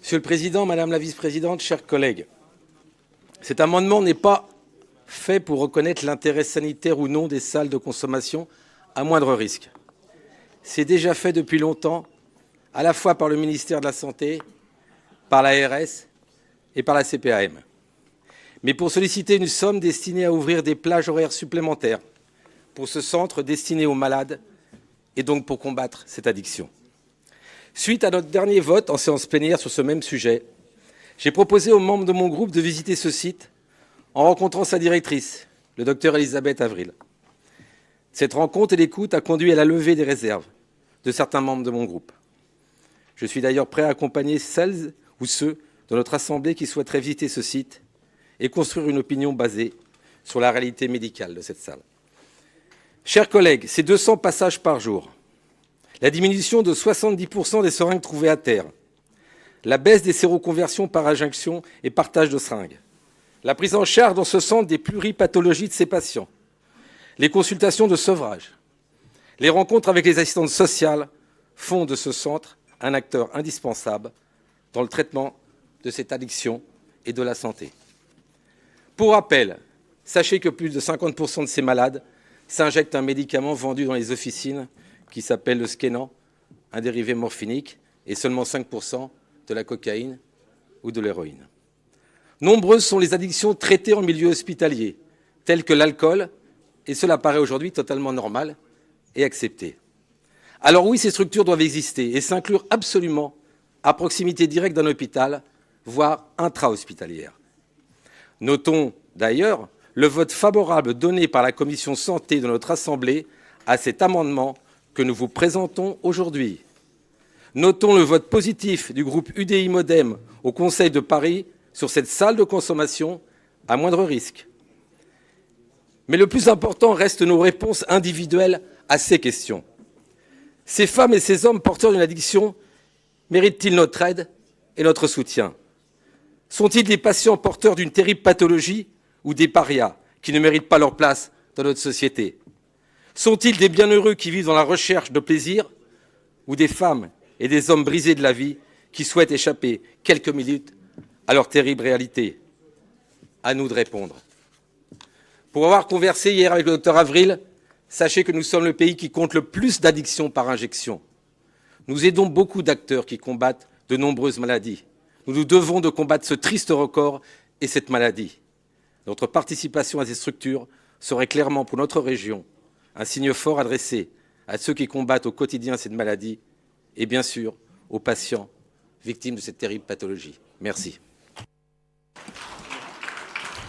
Monsieur le Président, Madame la Vice-présidente, chers collègues, cet amendement n'est pas fait pour reconnaître l'intérêt sanitaire ou non des salles de consommation à moindre risque. C'est déjà fait depuis longtemps, à la fois par le ministère de la Santé, par l'ARS et par la CPAM. Mais pour solliciter une somme destinée à ouvrir des plages horaires supplémentaires pour ce centre destiné aux malades et donc pour combattre cette addiction. Suite à notre dernier vote en séance plénière sur ce même sujet, j'ai proposé aux membres de mon groupe de visiter ce site en rencontrant sa directrice, le docteur Elisabeth Avril. Cette rencontre et l'écoute a conduit à la levée des réserves de certains membres de mon groupe. Je suis d'ailleurs prêt à accompagner celles ou ceux de notre Assemblée qui souhaiteraient visiter ce site et construire une opinion basée sur la réalité médicale de cette salle. Chers collègues, c'est 200 passages par jour, la diminution de 70% des seringues trouvées à terre, la baisse des séroconversions par injection et partage de seringues, la prise en charge dans ce centre des pluripathologies de ces patients, les consultations de sevrage, les rencontres avec les assistantes sociales font de ce centre un acteur indispensable dans le traitement de cette addiction et de la santé. Pour rappel, sachez que plus de 50% de ces malades s'injectent un médicament vendu dans les officines qui s'appelle le Skénan, un dérivé morphinique, et seulement 5% de la cocaïne ou de l'héroïne. Nombreuses sont les addictions traitées en milieu hospitalier, telles que l'alcool, et cela paraît aujourd'hui totalement normal et accepté. Alors oui, ces structures doivent exister et s'inclure absolument à proximité directe d'un hôpital, voire intra-hospitalière. Notons d'ailleurs le vote favorable donné par la commission santé de notre Assemblée à cet amendement que nous vous présentons aujourd'hui. Notons le vote positif du groupe UDI Modem au Conseil de Paris sur cette salle de consommation à moindre risque. Mais le plus important reste nos réponses individuelles à ces questions. Ces femmes et ces hommes porteurs d'une addiction méritent-ils notre aide et notre soutien? Sont-ils des patients porteurs d'une terrible pathologie ou des parias qui ne méritent pas leur place dans notre société? Sont-ils des bienheureux qui vivent dans la recherche de plaisir ou des femmes et des hommes brisés de la vie qui souhaitent échapper quelques minutes à leur terrible réalité? À nous de répondre. Pour avoir conversé hier avec le docteur Avril, sachez que nous sommes le pays qui compte le plus d'addictions par injection. Nous aidons beaucoup d'acteurs qui combattent de nombreuses maladies. Nous nous devons de combattre ce triste record et cette maladie. Notre participation à ces structures serait clairement pour notre région un signe fort adressé à ceux qui combattent au quotidien cette maladie et bien sûr aux patients victimes de cette terrible pathologie. Merci.